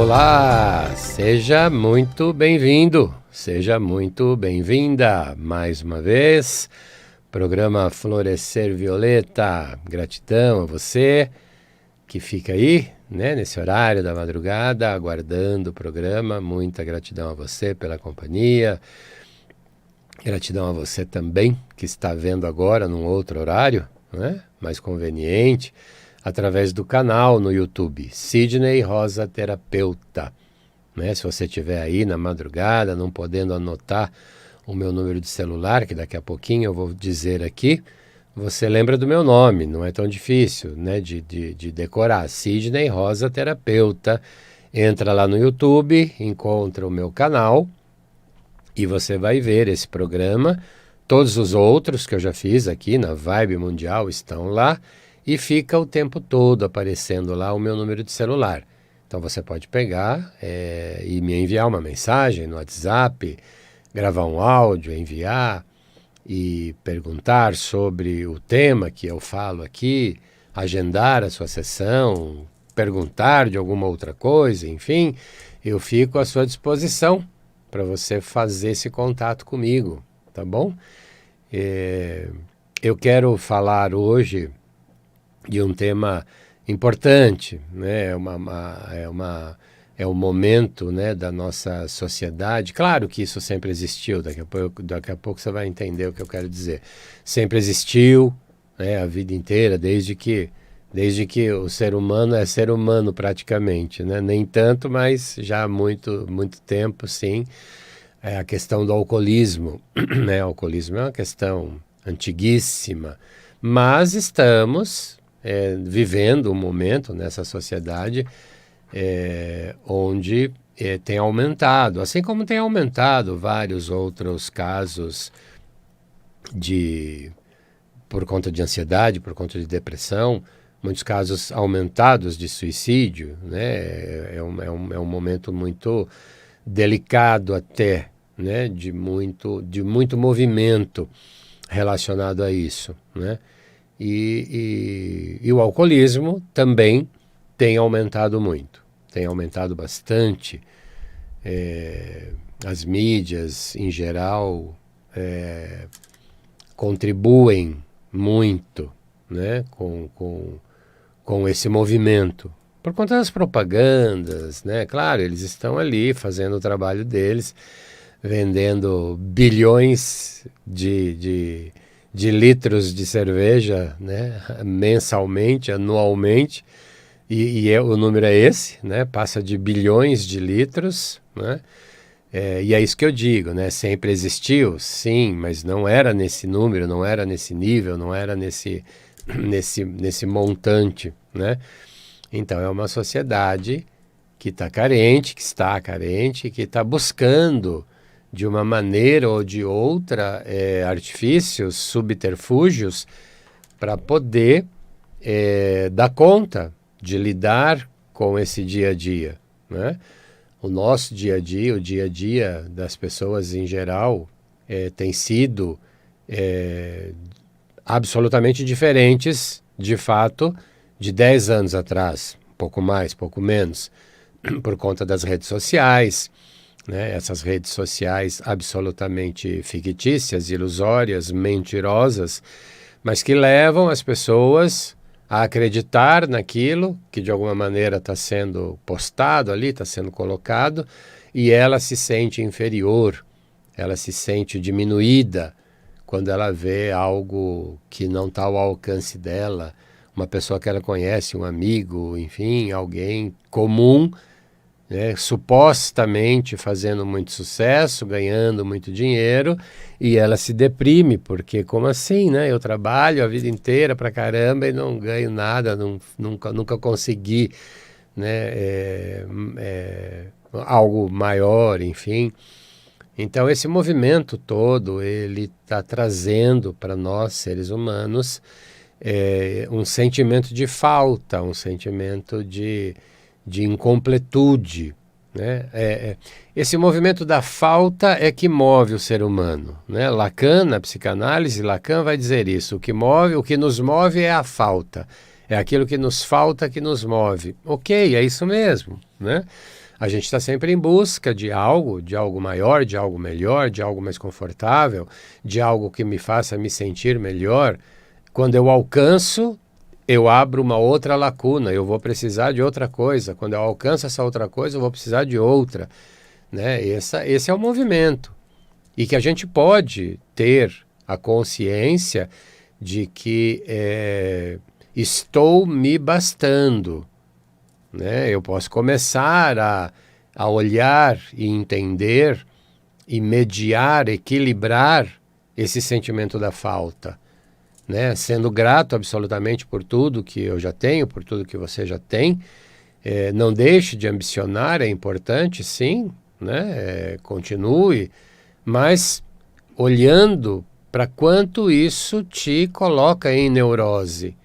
Olá, seja muito bem-vindo, seja muito bem-vinda mais uma vez. Programa Florescer Violeta, gratidão a você que fica aí, né, nesse horário da madrugada, aguardando o programa. Muita gratidão a você pela companhia. Gratidão a você também que está vendo agora num outro horário, né, mais conveniente, através do canal no YouTube, Sidney Rosa Terapeuta. Né? Se você estiver aí na madrugada, não podendo anotar o meu número de celular, que daqui a pouquinho eu vou dizer aqui, você lembra do meu nome, não é tão difícil, né, de decorar. Sidney Rosa Terapeuta. Entra lá no YouTube, encontra o meu canal e você vai ver esse programa. Todos os outros que eu já fiz aqui na Vibe Mundial estão lá e fica o tempo todo aparecendo lá o meu número de celular. Então você pode pegar e me enviar uma mensagem no WhatsApp, gravar um áudio, enviar e perguntar sobre o tema que eu falo aqui, agendar a sua sessão, perguntar de alguma outra coisa, enfim, eu fico à sua disposição para você fazer esse contato comigo, tá bom? Eu quero falar hoje de um tema importante, né? É um momento, né, da nossa sociedade. Claro que isso sempre existiu, daqui a pouco você vai entender o que eu quero dizer. Sempre existiu, né, a vida inteira, desde que o ser humano é ser humano praticamente, né? Nem tanto, mas já há muito tempo, sim. É a questão do alcoolismo, né? O alcoolismo é uma questão antiguíssima, mas estamos vivendo um momento nessa sociedade onde tem aumentado, assim como tem aumentado vários outros casos por conta de ansiedade, por conta de depressão, muitos casos aumentados de suicídio, né? É um momento muito delicado até, né? De muito movimento relacionado a isso, né? E o alcoolismo também tem aumentado muito, tem aumentado bastante. As mídias, em geral, contribuem muito, né, com esse movimento. Por conta das propagandas, né? Claro, eles estão ali fazendo o trabalho deles, vendendo bilhões de litros de cerveja, né, mensalmente, anualmente, o número é esse, né, passa de bilhões de litros, né, e é isso que eu digo, né, sempre existiu, sim, mas não era nesse número, não era nesse nível, não era nesse montante, né. Então é uma sociedade que está carente, que está buscando de uma maneira ou de outra artifícios, subterfúgios para poder dar conta de lidar com esse dia a dia, né? O nosso dia a dia, o dia a dia das pessoas em geral tem sido absolutamente diferentes, de fato, de 10 anos atrás, pouco mais, pouco menos, por conta das redes sociais, né? Essas redes sociais absolutamente fictícias, ilusórias, mentirosas, mas que levam as pessoas a acreditar naquilo que de alguma maneira está sendo postado ali, está sendo colocado, e ela se sente inferior, ela se sente diminuída quando ela vê algo que não está ao alcance dela, uma pessoa que ela conhece, um amigo, enfim, alguém comum, né, supostamente fazendo muito sucesso, ganhando muito dinheiro, e ela se deprime, porque como assim, né? Eu trabalho a vida inteira pra caramba e não ganho nada, nunca consegui, né, algo maior, enfim. Então esse movimento todo, ele está trazendo para nós, seres humanos, um sentimento de falta, um sentimento de incompletude, né? Esse movimento da falta é que move o ser humano, né? Lacan, na psicanálise, Lacan vai dizer isso: o que nos move é a falta, é aquilo que nos falta que nos move. Ok, é isso mesmo, né? A gente está sempre em busca de algo maior, de algo melhor, de algo mais confortável, de algo que me faça me sentir melhor. Quando eu alcanço, eu abro uma outra lacuna, eu vou precisar de outra coisa. Quando eu alcanço essa outra coisa, eu vou precisar de outra, né? Esse é o movimento. E que a gente pode ter a consciência de que estou me bastando, né? Eu posso começar a olhar e entender e mediar, equilibrar esse sentimento da falta, né? Sendo grato absolutamente por tudo que eu já tenho, por tudo que você já tem. Não deixe de ambicionar, é importante, sim, né? Continue, mas olhando para quanto isso te coloca em neurose,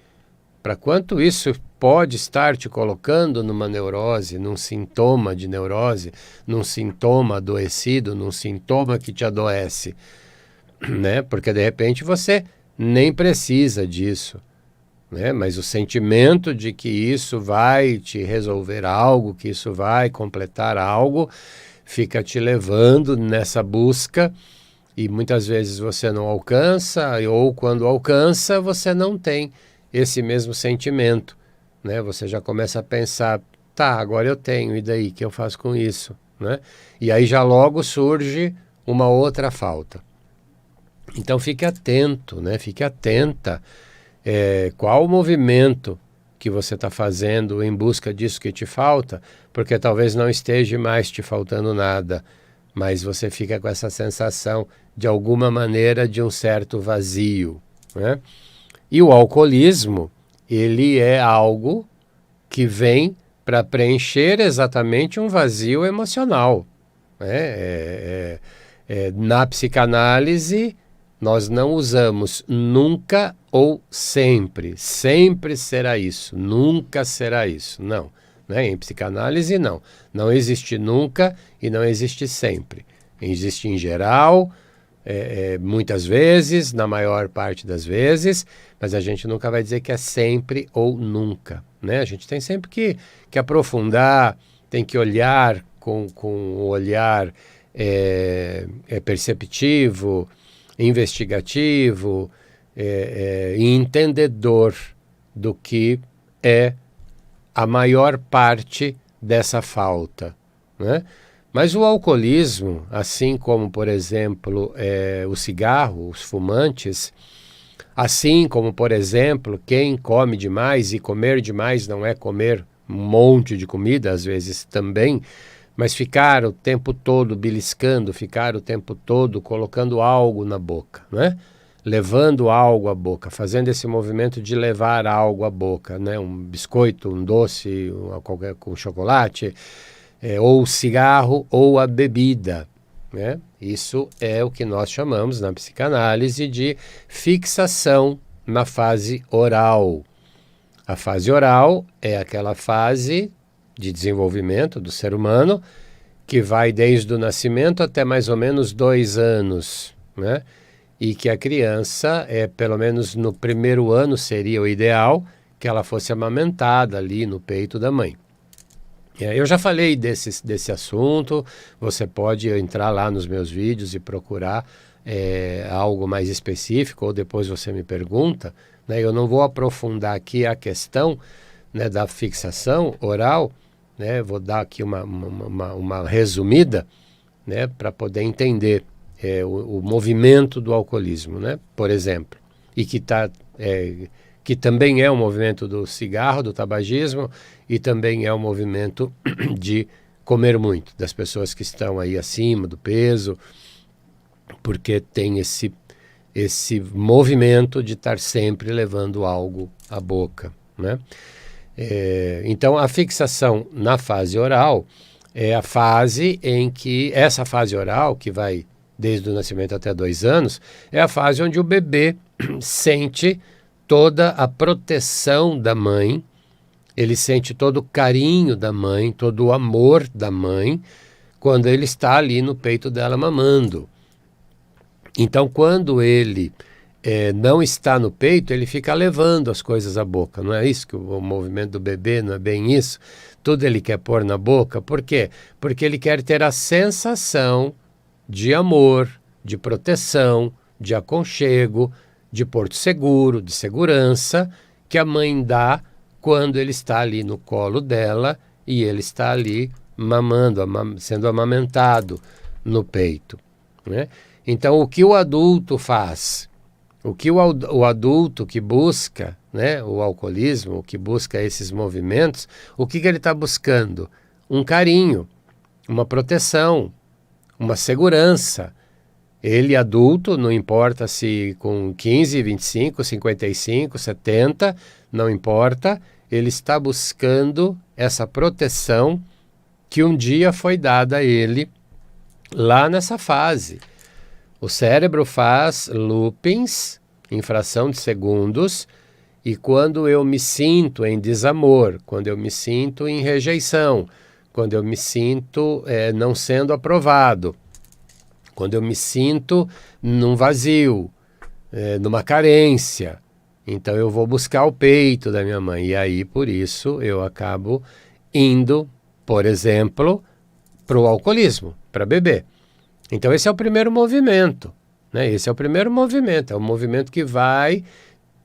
para quanto isso pode estar te colocando numa neurose, num sintoma de neurose, num sintoma adoecido, num sintoma que te adoece, né? Porque de repente você nem precisa disso, né? Mas o sentimento de que isso vai te resolver algo, que isso vai completar algo, fica te levando nessa busca e muitas vezes você não alcança, ou quando alcança você não tem esse mesmo sentimento, né? Você já começa a pensar, tá, agora eu tenho, e daí, o que eu faço com isso, né? E aí já logo surge uma outra falta. Então fique atento, né? Fique atenta, qual o movimento que você está fazendo em busca disso que te falta, porque talvez não esteja mais te faltando nada, mas você fica com essa sensação, de alguma maneira, de um certo vazio, né? E o alcoolismo, ele é algo que vem para preencher exatamente um vazio emocional, né? Na psicanálise, nós não usamos nunca ou sempre. Sempre será isso, nunca será isso. Não, né? Em psicanálise, não. Não existe nunca e não existe sempre. Existe em geral, muitas vezes, na maior parte das vezes, mas a gente nunca vai dizer que é sempre ou nunca, né? A gente tem sempre que aprofundar, tem que olhar com um olhar perceptivo, investigativo e entendedor do que é a maior parte dessa falta, né? Mas o alcoolismo, assim como, por exemplo, o cigarro, os fumantes, assim como, por exemplo, quem come demais, e comer demais não é comer um monte de comida, às vezes também, mas ficar o tempo todo beliscando, ficar o tempo todo colocando algo na boca, né? Levando algo à boca, fazendo esse movimento de levar algo à boca, né? Um biscoito, um doce, qualquer, com chocolate, ou o cigarro ou a bebida, né? Isso é o que nós chamamos na psicanálise de fixação na fase oral. A fase oral é aquela fase de desenvolvimento do ser humano que vai desde o nascimento até mais ou menos 2 anos, né? E que a criança, pelo menos no primeiro ano seria o ideal, que ela fosse amamentada ali no peito da mãe. Eu já falei desse assunto, você pode entrar lá nos meus vídeos e procurar algo mais específico, ou depois você me pergunta, né? Eu não vou aprofundar aqui a questão, né, da fixação oral, né? Vou dar aqui uma resumida, né, para poder entender o movimento do alcoolismo, né? Por exemplo, e que também é um movimento do cigarro, do tabagismo, e também é um movimento de comer muito, das pessoas que estão aí acima do peso, porque tem esse movimento de estar sempre levando algo à boca, né? Então, a fixação na fase oral é a fase em que, essa fase oral, que vai desde o nascimento até 2 anos, é a fase onde o bebê sente toda a proteção da mãe, ele sente todo o carinho da mãe, todo o amor da mãe, quando ele está ali no peito dela mamando. Então, quando ele não está no peito, ele fica levando as coisas à boca. Não é isso que o movimento do bebê, não é bem isso? Tudo ele quer pôr na boca. Por quê? Porque ele quer ter a sensação de amor, de proteção, de aconchego, de porto seguro, de segurança, que a mãe dá quando ele está ali no colo dela e ele está ali mamando, sendo amamentado no peito, né? Então, o que o adulto faz? O que o adulto que busca, né, o alcoolismo, que busca esses movimentos, o que ele está buscando? Um carinho, uma proteção, uma segurança. Ele, adulto, não importa se com 15, 25, 55, 70, não importa, ele está buscando essa proteção que um dia foi dada a ele lá nessa fase. O cérebro faz loopings em fração de segundos e quando eu me sinto em desamor, quando eu me sinto em rejeição, quando eu me sinto não sendo aprovado, quando eu me sinto num vazio, numa carência, então eu vou buscar o peito da minha mãe. E aí, por isso, eu acabo indo, por exemplo, para o alcoolismo, para beber. Então esse é o primeiro movimento, né? Esse é o primeiro movimento, é um movimento que vai,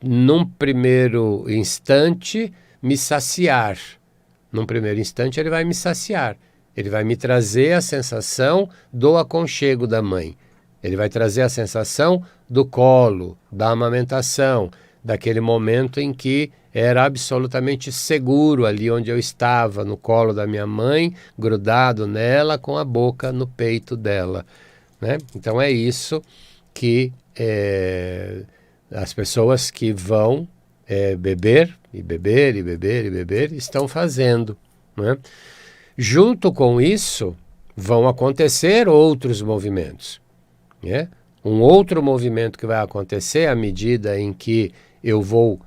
num primeiro instante, me saciar. Num primeiro instante ele vai me saciar. Ele vai me trazer a sensação do aconchego da mãe. Ele vai trazer a sensação do colo, da amamentação, daquele momento em que era absolutamente seguro ali onde eu estava, no colo da minha mãe, grudado nela, com a boca no peito dela, né? Então é isso que as pessoas que vão beber, e beber, e beber, e beber, estão fazendo, né? Junto com isso, vão acontecer outros movimentos, né? Um outro movimento que vai acontecer à medida em que eu vou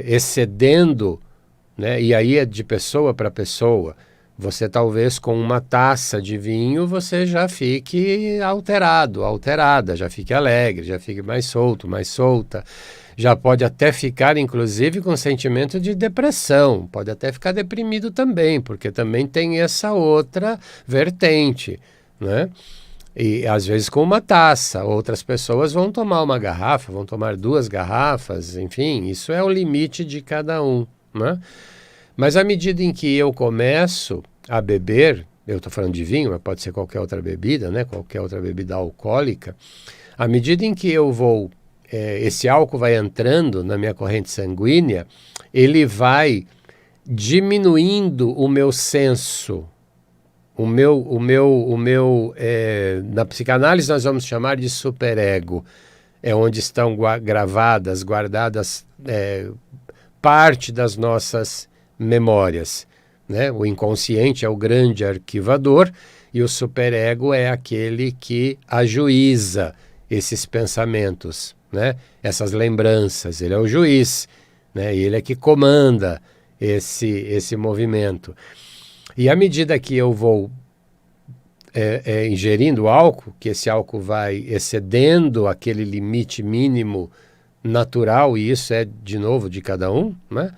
excedendo, né? E aí é de pessoa para pessoa. Você talvez com uma taça de vinho você já fique alterado, alterada, já fique alegre, já fique mais solto, mais solta. Já pode até ficar, inclusive, com sentimento de depressão. Pode até ficar deprimido também, porque também tem essa outra vertente, né? E às vezes com uma taça, outras pessoas vão tomar uma garrafa, vão tomar 2 garrafas, enfim, isso é o limite de cada um, né? Mas à medida em que eu começo a beber, eu estou falando de vinho, mas pode ser qualquer outra bebida, né? Qualquer outra bebida alcoólica, à medida em que eu vou, esse álcool vai entrando na minha corrente sanguínea, ele vai diminuindo o meu senso. Na psicanálise nós vamos chamar de superego, é onde estão guardadas parte das nossas memórias, né? O inconsciente é o grande arquivador e o superego é aquele que ajuiza esses pensamentos, né? Essas lembranças, ele é o juiz, né? Ele é que comanda esse movimento. E à medida que eu vou ingerindo álcool, que esse álcool vai excedendo aquele limite mínimo natural, e isso é, de novo, de cada um, né?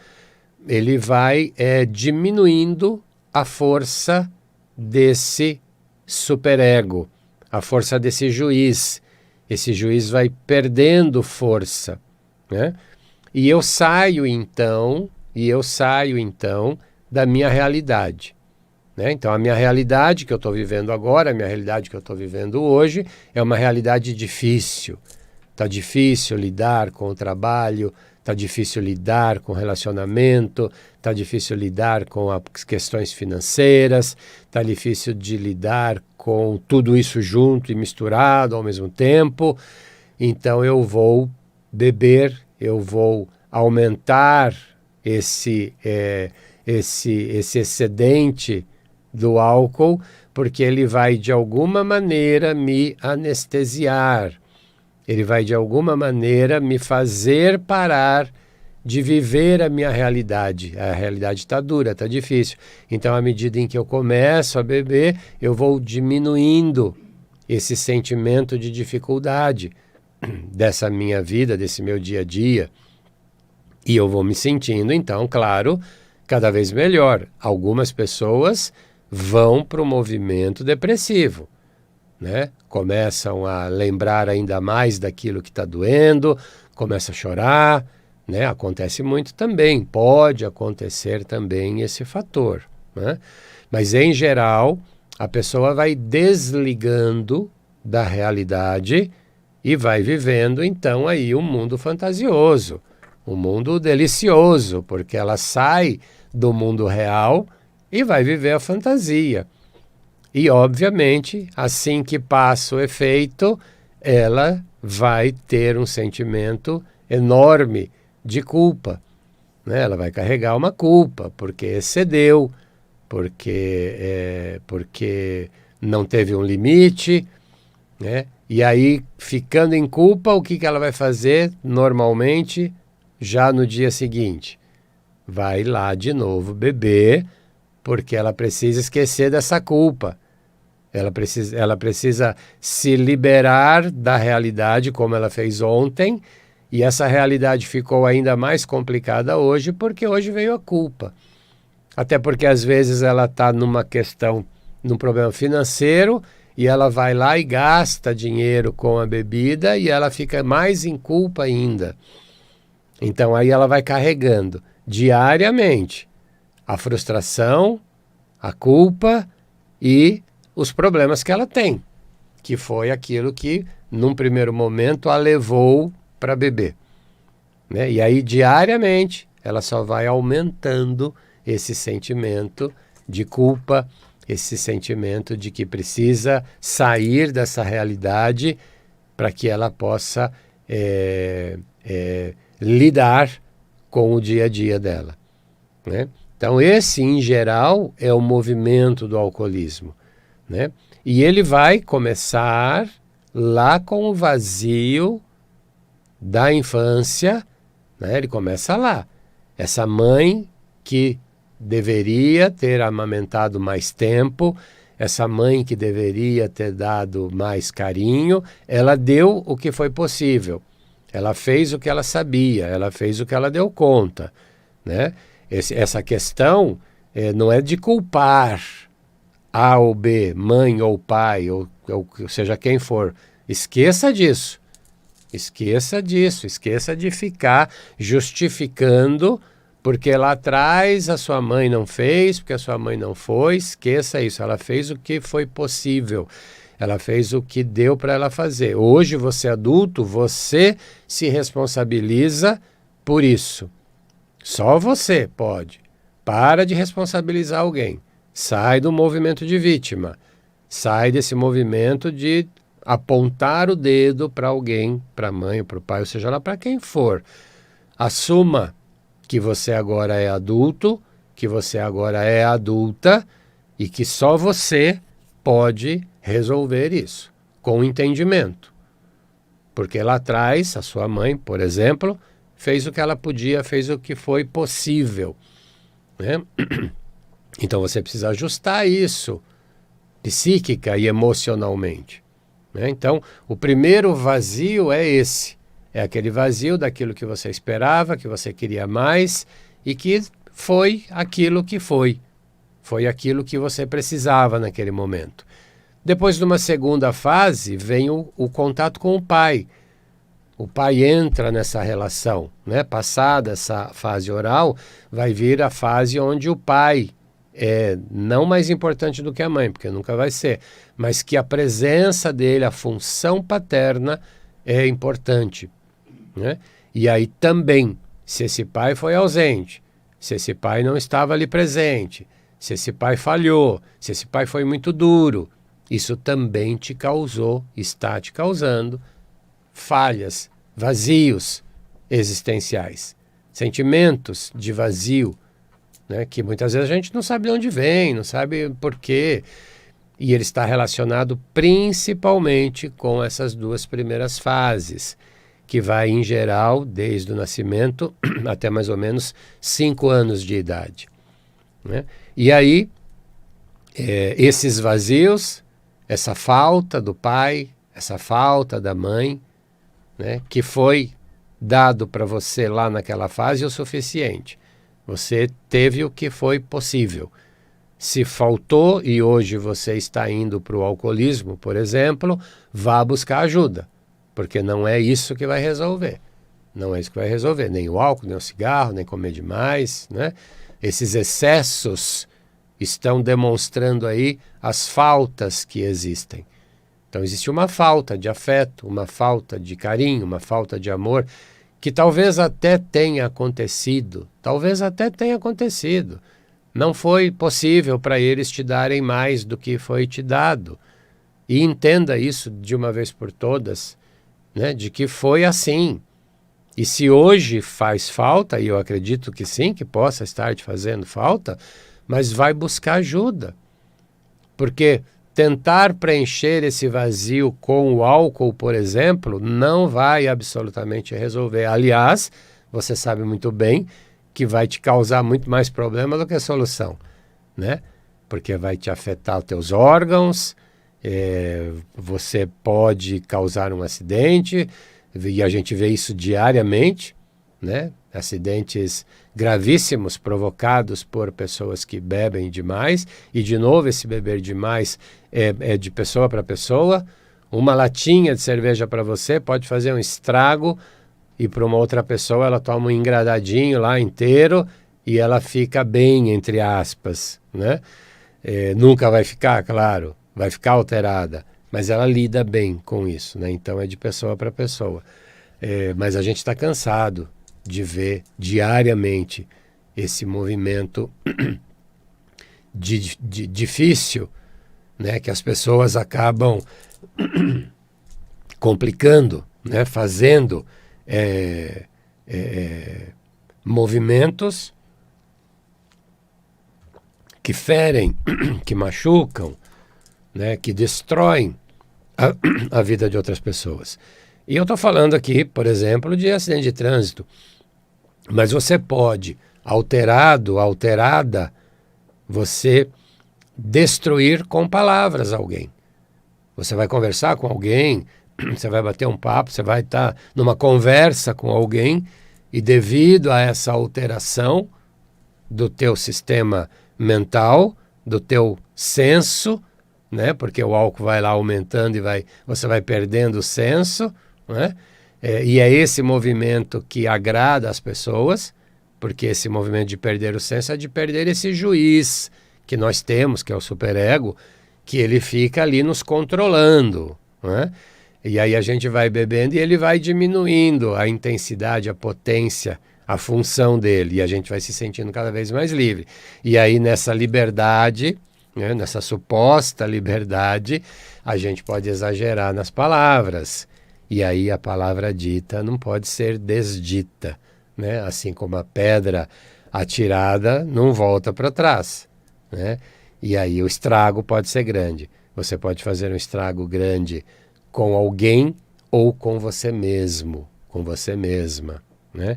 Ele vai diminuindo a força desse superego, a força desse juiz. Esse juiz vai perdendo força, né? E eu saio então da minha realidade, né? Então a minha realidade que eu estou vivendo agora, a minha realidade que eu estou vivendo hoje é uma realidade difícil. Está difícil lidar com o trabalho, está difícil lidar com o relacionamento, está difícil lidar com as questões financeiras, está difícil de lidar com tudo isso junto e misturado ao mesmo tempo. Então eu vou beber, eu vou aumentar esse excedente do álcool, porque ele vai de alguma maneira me anestesiar. Ele vai, de alguma maneira, me fazer parar de viver a minha realidade. A realidade está dura, está difícil. Então, à medida em que eu começo a beber, eu vou diminuindo esse sentimento de dificuldade. dessa minha vida, desse meu dia a dia, e eu vou me sentindo, então, claro, cada vez melhor. Algumas pessoas vão para o movimento depressivo, né? Começam a lembrar ainda mais daquilo que está doendo, começa a chorar, né? Acontece muito também, pode acontecer também esse fator, né? Mas em geral, a pessoa vai desligando da realidade e vai vivendo então aí um mundo fantasioso, um mundo delicioso, porque ela sai do mundo real e vai viver a fantasia. E, obviamente, assim que passa o efeito, ela vai ter um sentimento enorme de culpa, né? Ela vai carregar uma culpa, porque excedeu, porque não teve um limite, né? E aí, ficando em culpa, o que ela vai fazer normalmente já no dia seguinte? Vai lá de novo beber, porque ela precisa esquecer dessa culpa. Ela precisa se liberar da realidade como ela fez ontem, e essa realidade ficou ainda mais complicada hoje, porque hoje veio a culpa. Até porque às vezes ela está num problema financeiro, e ela vai lá e gasta dinheiro com a bebida, e ela fica mais em culpa ainda. Então aí ela vai carregando diariamente a frustração, a culpa e os problemas que ela tem, que foi aquilo que, num primeiro momento, a levou para beber, né? E aí, diariamente, ela só vai aumentando esse sentimento de culpa, esse sentimento de que precisa sair dessa realidade para que ela possa lidar com o dia a dia dela, né? Então, esse, em geral, é o movimento do alcoolismo, né? E ele vai começar lá com o vazio da infância, né? Ele começa lá. Essa mãe que deveria ter amamentado mais tempo, essa mãe que deveria ter dado mais carinho, ela deu o que foi possível. Ela fez o que ela sabia, ela fez o que ela deu conta, né? Essa questão não é de culpar A ou B, mãe ou pai, ou seja quem for. Esqueça disso. Esqueça disso. Esqueça de ficar justificando porque lá atrás a sua mãe não fez, porque a sua mãe não foi. Esqueça isso. Ela fez o que foi possível. Ela fez o que deu para ela fazer. Hoje você é adulto, você se responsabiliza por isso. Só você pode. Para de responsabilizar alguém. Sai do movimento de vítima. Sai desse movimento de apontar o dedo para alguém, para a mãe, para o pai, ou seja lá para quem for. Assuma que você agora é adulto, que você agora é adulta e que só você pode resolver isso com entendimento. Porque lá atrás, a sua mãe, por exemplo, fez o que ela podia, fez o que foi possível, né? Então você precisa ajustar isso psíquica e emocionalmente, né? Então o primeiro vazio é esse, é aquele vazio daquilo que você esperava, que você queria mais e que foi aquilo que foi aquilo que você precisava naquele momento. Depois de uma segunda fase vem o contato com o pai. O pai entra nessa relação, né? Passada essa fase oral, vai vir a fase onde o pai é não mais importante do que a mãe, porque nunca vai ser, mas que a presença dele, a função paterna é importante, né? E aí também, se esse pai foi ausente, se esse pai não estava ali presente, se esse pai falhou, se esse pai foi muito duro, isso também te causou, está te causando falhas, vazios existenciais, sentimentos de vazio, né, que muitas vezes a gente não sabe de onde vem, não sabe por quê, e ele está relacionado principalmente com essas duas primeiras fases, que vai em geral desde o nascimento até mais ou menos 5 anos de idade, né? E aí esses vazios, essa falta do pai, essa falta da mãe, né, que foi dado para você lá naquela fase o suficiente. Você teve o que foi possível. Se faltou e hoje você está indo para o alcoolismo, por exemplo, vá buscar ajuda, porque não é isso que vai resolver. Não é isso que vai resolver, nem o álcool, nem o cigarro, nem comer demais, né? Esses excessos estão demonstrando aí as faltas que existem. Então existe uma falta de afeto, uma falta de carinho, uma falta de amor, que talvez até tenha acontecido, Não foi possível para eles te darem mais do que foi te dado. E entenda isso de uma vez por todas, né, de que foi assim. E se hoje faz falta, e eu acredito que sim, que possa estar te fazendo falta, mas vai buscar ajuda. Porque tentar preencher esse vazio com o álcool, por exemplo, não vai absolutamente resolver. Aliás, você sabe muito bem que vai te causar muito mais problema do que solução, né? Porque vai te afetar os teus órgãos, você pode causar um acidente, e a gente vê isso diariamente, né? Acidentes gravíssimos provocados por pessoas que bebem demais, e de novo esse beber demais é de pessoa para pessoa. Uma latinha de cerveja para você pode fazer um estrago, e para uma outra pessoa ela toma um engradadinho lá inteiro e ela fica bem, entre aspas, né? Nunca vai ficar, claro, vai ficar alterada, mas ela lida bem com isso, né? Então é de pessoa para pessoa. Mas a gente está cansado de ver diariamente esse movimento difícil, né? Que as pessoas acabam complicando, né? Fazendo movimentos que ferem, que machucam, né? Que destroem a vida de outras pessoas. E eu estou falando aqui, por exemplo, de acidente de trânsito, mas você pode, alterada, você destruir com palavras alguém. Você vai conversar com alguém, você vai bater um papo, você vai estar numa conversa com alguém, e devido a essa alteração do teu sistema mental, do teu senso, né? Porque o álcool vai lá aumentando e você vai perdendo o senso, né? E é esse movimento que agrada as pessoas, porque esse movimento de perder o senso é de perder esse juiz que nós temos, que é o superego, que ele fica ali nos controlando, né? E aí a gente vai bebendo e ele vai diminuindo a intensidade, a potência, a função dele, e a gente vai se sentindo cada vez mais livre. E aí nessa liberdade, né, nessa suposta liberdade, a gente pode exagerar nas palavras. E aí a palavra dita não pode ser desdita, né? Assim como a pedra atirada não volta para trás, né? E aí o estrago pode ser grande. Você pode fazer um estrago grande com alguém ou com você mesmo, com você mesma, né?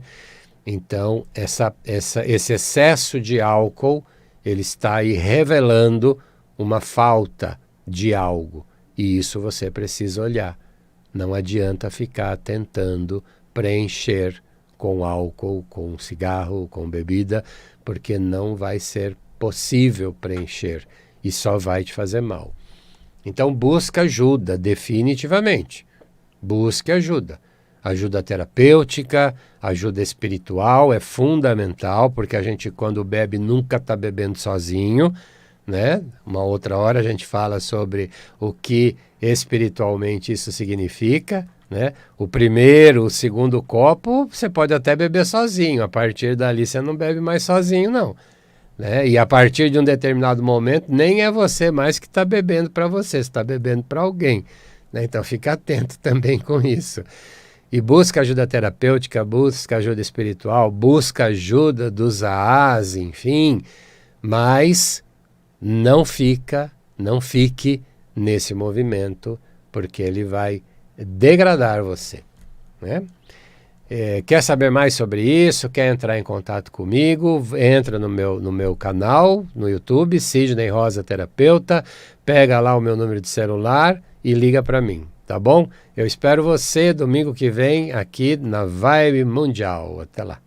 Então, esse excesso de álcool, ele está aí revelando uma falta de algo. E isso você precisa olhar. Não adianta ficar tentando preencher com álcool, com cigarro, com bebida, porque não vai ser possível preencher e só vai te fazer mal. Então busca ajuda, definitivamente. Busque ajuda. Ajuda terapêutica, ajuda espiritual é fundamental, porque a gente quando bebe nunca está bebendo sozinho, né? Uma outra hora a gente fala sobre o que espiritualmente isso significa, né? O primeiro, o segundo copo, você pode até beber sozinho. A partir dali você não bebe mais sozinho, não. Né? E a partir de um determinado momento, nem é você mais que está bebendo para você está bebendo para alguém. Né? Então fica atento também com isso. E busca ajuda terapêutica, busca ajuda espiritual, busca ajuda dos AAs, enfim, mas não fique nesse movimento, porque ele vai degradar você. Né? Quer saber mais sobre isso? Quer entrar em contato comigo? Entra no meu canal, no YouTube, Sidney Rosa Terapeuta, pega lá o meu número de celular e liga para mim. tá bom? Eu espero você domingo que vem aqui na Vibe Mundial. Até lá.